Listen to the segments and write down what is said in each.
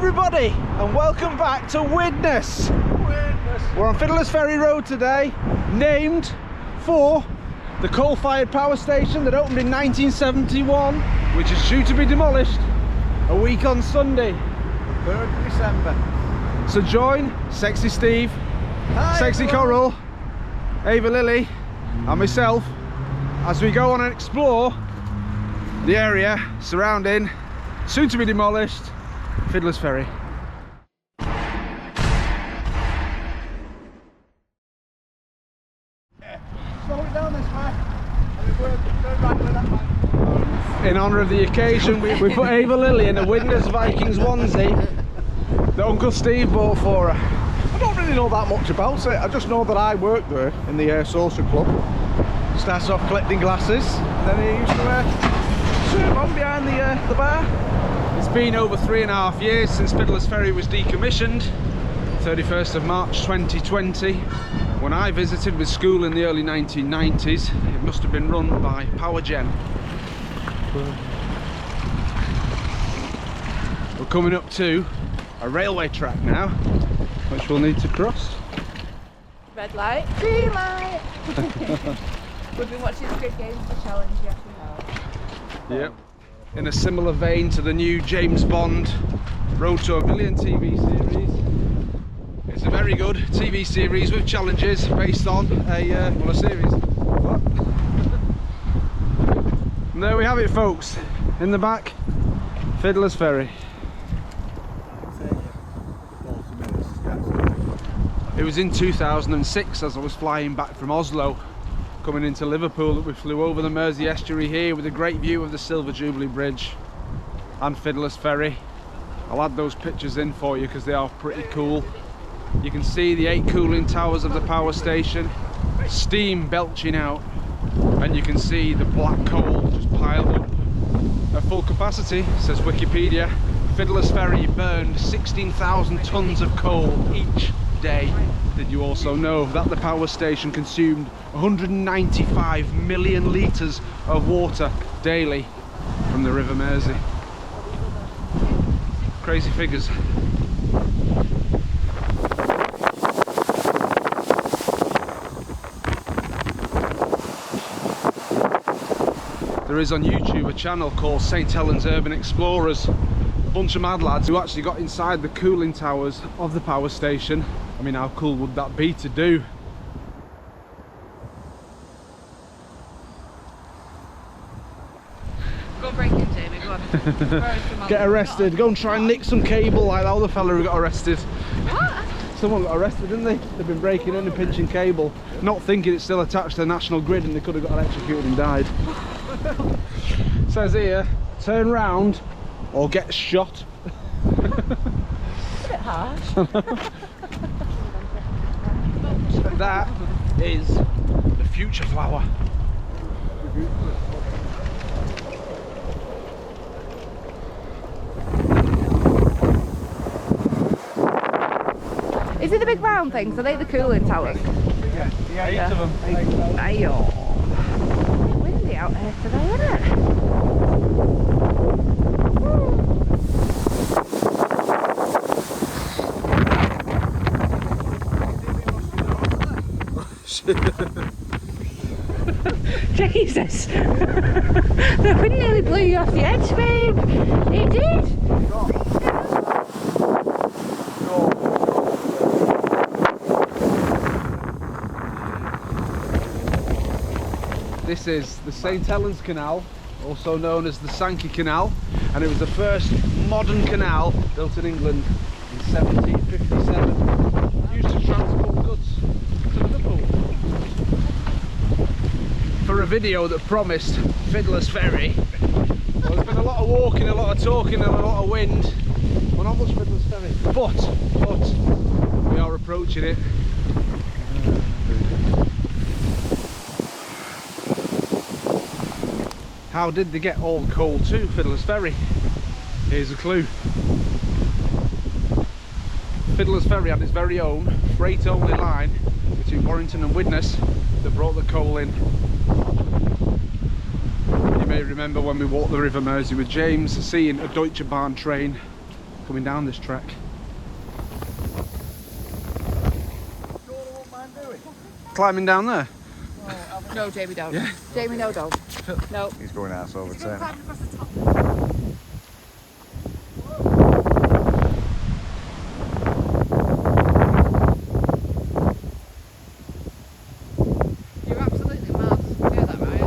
everybody, and welcome back to Widnes. We're on Fiddlers Ferry Road today, named for the coal-fired power station that opened in 1971, which is due to be demolished a week on Sunday, 3rd of December. So join Sexy Steve, hi, Sexy everyone. Coral, Ava Lily and myself as we go on and explore the area surrounding, soon to be demolished, Fiddlers Ferry. Slow it down this way. In honour of the occasion, we put Ava Lily in a Widnes Vikings onesie that Uncle Steve bought for her. I don't really know that much about it. I just know that I worked there in the social club. Started off collecting glasses, and then he used to serve on behind the bar. It's been over 3.5 years since Fiddlers Ferry was decommissioned, 31st of March 2020. When I visited with school in the early 1990s, it must have been run by Power Gen. We're coming up to a railway track now, which we'll need to cross. Red light, green light. We've been watching Squid Games, the challenge, yes we have. Yep. In a similar vein to the new James Bond Road to a Million TV series. It's a very good TV series with challenges based on a series. What? And there we have it, folks. In the back, Fiddlers Ferry. It was in 2006 as I was flying back from Oslo, coming into Liverpool, that we flew over the Mersey estuary here with a great view of the Silver Jubilee Bridge and Fiddlers Ferry. I'll add those pictures in for you because they are pretty cool. You can see the 8 cooling towers of the power station, steam belching out, and you can see the black coal just piled up. At full capacity, says Wikipedia, Fiddlers Ferry burned 16,000 tonnes of coal each day. Did you also know that the power station consumed 195 million litres of water daily from the River Mersey? Crazy figures. There is on YouTube a channel called St Helens Urban Explorers. A bunch of mad lads who actually got inside the cooling towers of the power station. I mean, how cool would that be to do? Go break it, Jamie, go on. Get arrested, go and try and nick some cable like that other fella who got arrested. What? Someone got arrested, didn't they? They've been breaking in and pinching cable, not thinking it's still attached to the national grid, and they could have got electrocuted and died. Says here, turn round or get shot. It's a bit harsh. That is the future flower. Is it the big round things? Are they the cooling towers? Yeah, the 8 of them. Ayo. It's windy out here today, isn't it? Jesus! The wind nearly blew you off the edge, babe. It did. This is the St Helens Canal, also known as the Sankey Canal, and it was the first modern canal built in England in 1757, used to transport goods to Liverpool. For a video that promised Fiddlers Ferry, well, there's been a lot of walking, a lot of talking and a lot of wind. Well, not much Fiddlers Ferry, but we are approaching it. How did they get all coal to Fiddlers Ferry? Here's a clue. Fiddlers Ferry had its very own freight-only line between Warrington and Widnes that brought the coal in. You may remember when we walked the River Mersey with James, seeing a Deutsche Bahn train coming down this trek. Climbing down there? No, Jamie, don't. Yeah. Jamie, no, don't. No. He's going ass over turn. Climb across the top. You're absolutely mad. You know that, right?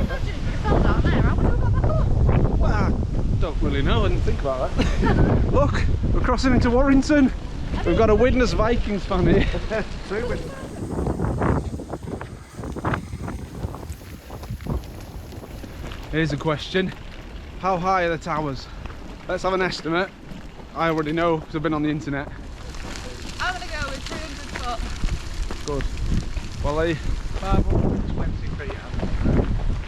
Imagine if you fell down there, how would you have got back up? Well, I don't really know, I didn't think about that. Look, we're crossing into Warrington. We've got a Widnes Vikings fan here. Here's a question. How high are the towers? Let's have an estimate. I already know because I've been on the internet. I'm going to go with 300 foot. Good. Well, 520 feet.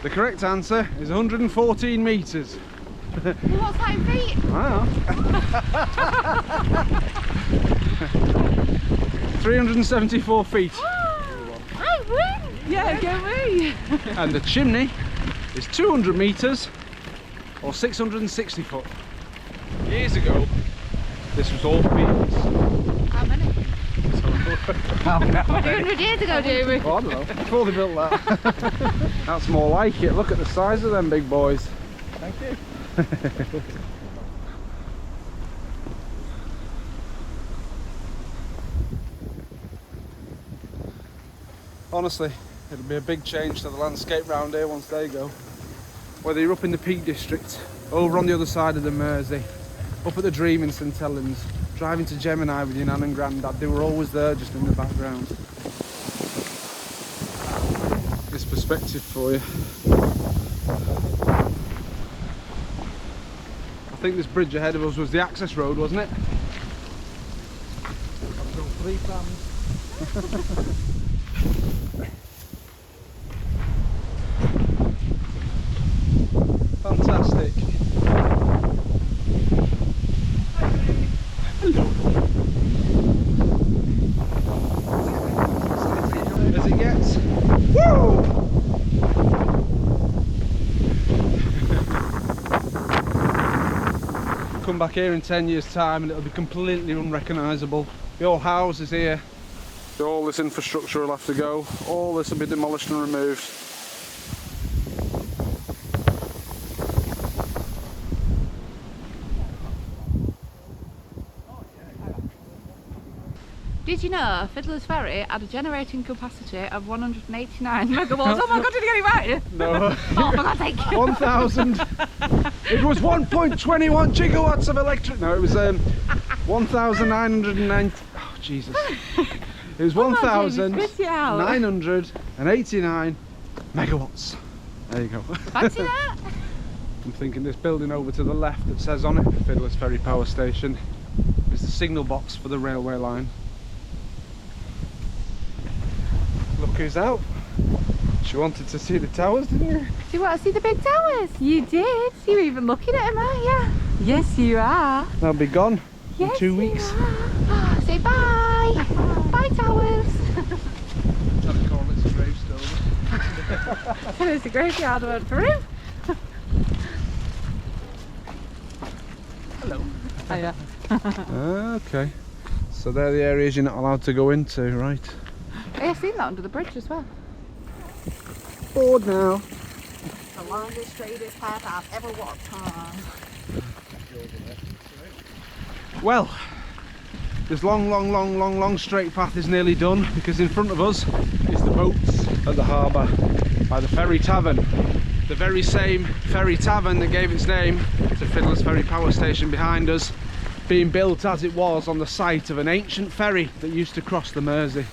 the correct answer is 114 metres. What's that in feet? Wow. 374 feet. I win! Yeah, go me! And the chimney is 200 metres or 660 foot. Years ago, this was all fields. How many? 200 years ago, Jamie. Oh, I don't know, before they built that. That's more like it. Look at the size of them big boys. Thank you. Honestly, it'll be a big change to the landscape round here once they go. Whether you're up in the Peak District, over on the other side of the Mersey, up at the Dream in St Helens, driving to Gemini with your nan and granddad, they were always there just in the background. This perspective for you. I think this bridge ahead of us was the access road, wasn't it? I've done 3 plans. Fantastic. Hello. As it gets. Woo! Come back here in 10 years' time and it'll be completely unrecognisable. The old houses here, all this infrastructure will have to go. All this will be demolished and removed. Did you know Fiddlers Ferry had a generating capacity of 189 megawatts? Oh my god, did you get it right? No. Oh, for God's sake. 1,000. It was 1.21 gigawatts of electric. No, it was 1,990. Oh Jesus! It was 1,989 megawatts. There you go. Fancy that? I'm thinking this building over to the left that says on it Fiddlers Ferry Power Station is the signal box for the railway line. Look who's out. She wanted to see the towers, didn't you? Do you want to see the big towers? You did. You're even looking at them, aren't you? Yes, you are. They'll be gone Yes, in 2 weeks. Oh, say bye. Bye, towers. I'd call it a gravestone. And it's a graveyard I went through. Hello. Hiya. Okay. So they're the areas you're not allowed to go into, right? I've seen that under the bridge as well. Bored now. The longest, straightest path I've ever walked on. Well, this long straight path is nearly done because in front of us is the boats at the harbour by the Ferry Tavern. The very same Ferry Tavern that gave its name to Fiddlers Ferry Power Station behind us, being built as it was on the site of an ancient ferry that used to cross the Mersey.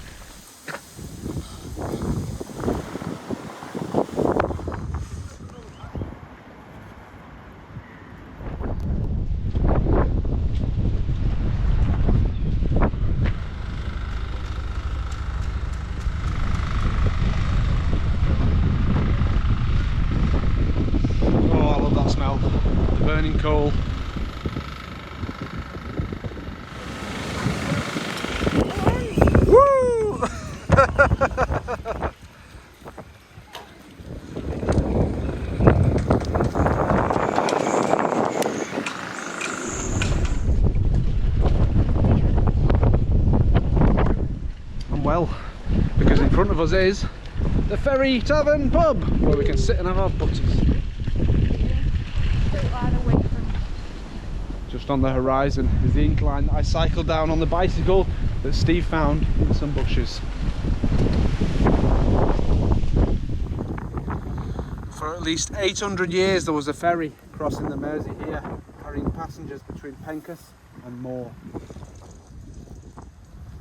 Burning coal. Woo! front of us is the Ferry Tavern pub, where we can sit and have our butties. Just on the horizon is the incline that I cycled down on the bicycle that Steve found in some bushes. For at least 800 years there was a ferry crossing the Mersey here, carrying passengers between Pencas and Moor.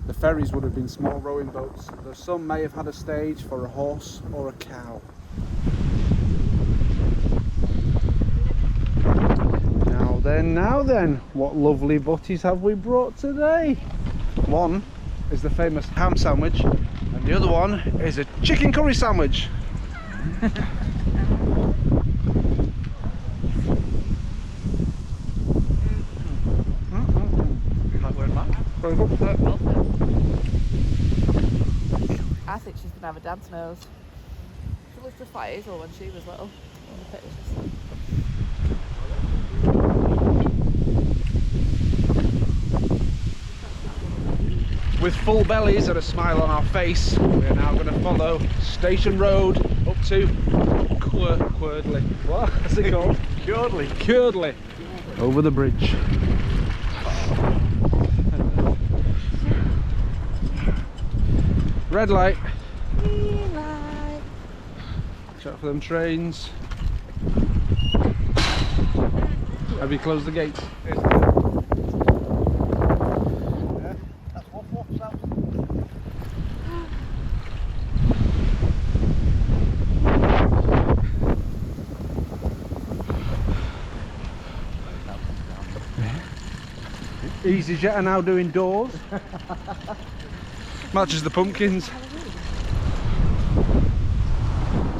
The ferries would have been small rowing boats, though some may have had a stage for a horse or a cow. Now then, what lovely butties have we brought today? One is the famous ham sandwich, and the other one is a chicken curry sandwich. I think she's gonna have a dad's nose. She looked just like Hazel when she was little. In the pictures. With full bellies and a smile on our face, we are now going to follow Station Road up to Curdley. What's it called? Curdley. Curdley. Over the bridge. Red light. Green light. Check for them trains. Have you closed the gates? EasyJet are now doing doors. Matches the pumpkins.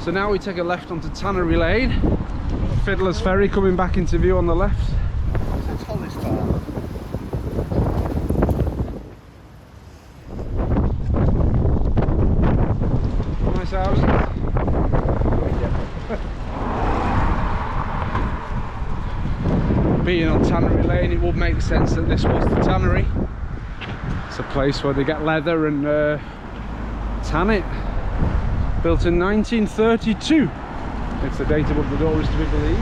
So now we take a left onto Tannery Lane. Fiddlers Ferry coming back into view on the left. It's Hollis Farm. Nice house. Being on Tannery Lane, it would make sense that this was the tannery. It's a place where they get leather and tan it. Built in 1932. If the date above the door is to be believed.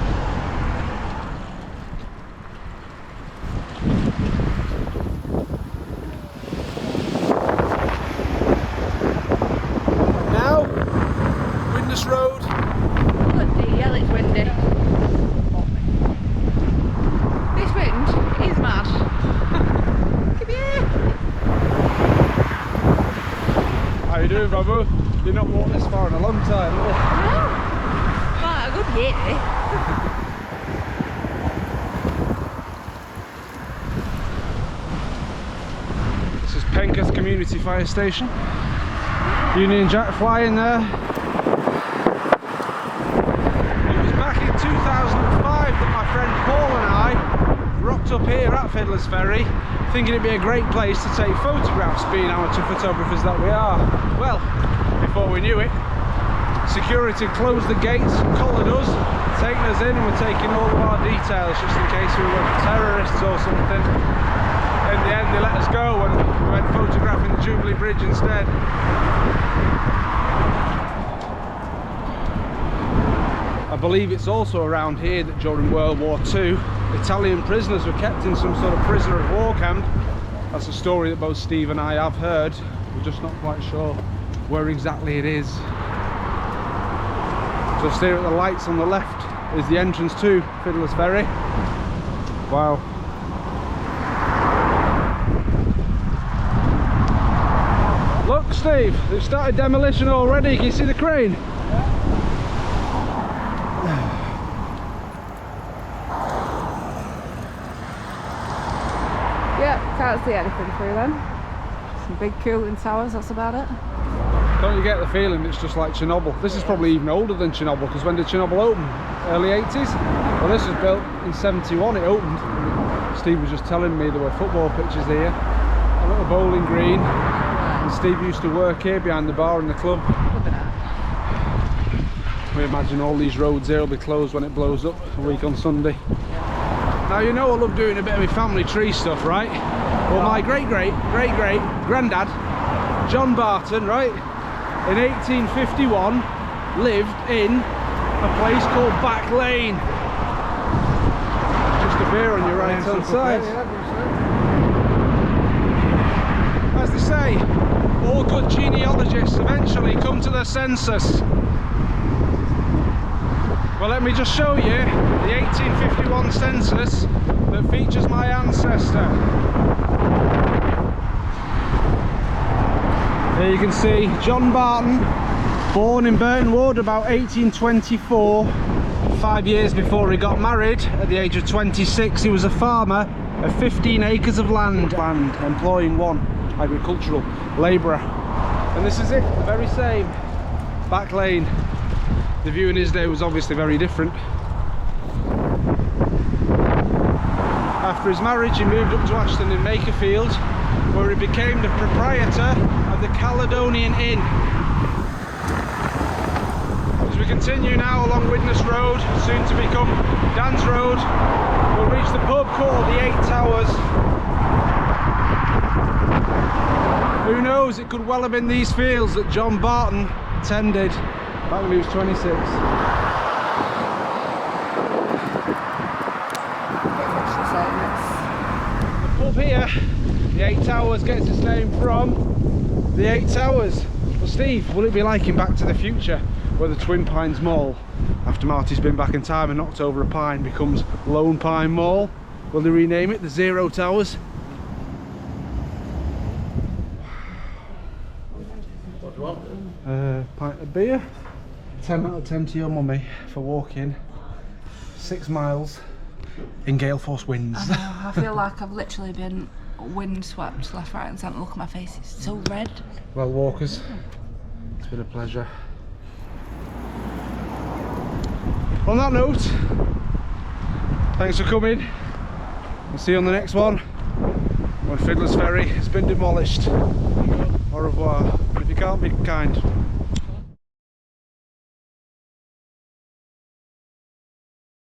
Now, Widnes Road. Bloody hell, it's windy. This wind is mad. Come here. How you doing, Babu? You've not walked this far in a long time, have you? No. Quite a good year. This is Pencas Community Fire Station. Union Jack flying there. It was back in 2005 that my friend Paul and I rocked up here at Fiddlers Ferry, thinking it'd be a great place to take photographs, being amateur photographers that we are. Well, before we knew it, security closed the gates, collared us, taking us in, and were taking all of our details just in case we were terrorists or something. In the end they let us go and we went photographing the Jubilee Bridge instead. I believe it's also around here that during World War II Italian prisoners were kept in some sort of prisoner of war camp. That's a story that both Steve and I have heard. We're just not quite sure where exactly it is. Just here at the lights on the left is the entrance to Fiddlers Ferry. Wow. Look, Steve, they've started demolition already. Can you see the crane? Yeah, can't see anything through them. Some big cooling towers, that's about it. Don't you get the feeling it's just like Chernobyl? This is probably even older than Chernobyl, because when did Chernobyl open? Early 80s? Well, this was built in 71, it opened. Steve was just telling me there were football pitches here, a little bowling green, and Steve used to work here behind the bar in the club. Look at that. We imagine all these roads here will be closed when it blows up a week on Sunday. Now, you know I love doing a bit of my family tree stuff, right? Well, my great-great-great-great granddad, John Barton, right? in 1851 lived in a place called Back Lane. Just a beer on your right hand side. As they say, all good genealogists eventually come to their census. Well, let me just show you the 1851 census that features my ancestor. There you can see John Barton, born in Burton Wood about 1824. 5 years before he got married, at the age of 26, he was a farmer of 15 acres of land, employing one agricultural labourer. And this is it, the very same, Back Lane. The view in his day was obviously very different. After his marriage, he moved up to Ashton in Makerfield, where he became the proprietor of the Caledonian Inn. As we continue now along Widnes Road, soon to become Dan's Road, we'll reach the pub called the 8 Towers. Who knows, it could well have been these fields that John Barton tended back when he was 26. The pub here, the 8 Towers, gets its name from the 8 Towers. Well, Steve, will it be like in Back to the Future, where the Twin Pines Mall, after Marty's been back in time and knocked over a pine, becomes Lone Pine Mall? Will they rename it the 0 Towers? What do you want? Pint of beer. 10 out of 10 to your mummy for walking 6 miles in gale force winds. I know, I feel like I've literally been windswept left, right and centre. Look at my face, it's so red. Well, walkers, it's been a pleasure. On that note, thanks for coming. We'll see you on the next one when Fiddlers Ferry has been demolished. Au revoir. If you can't be kind,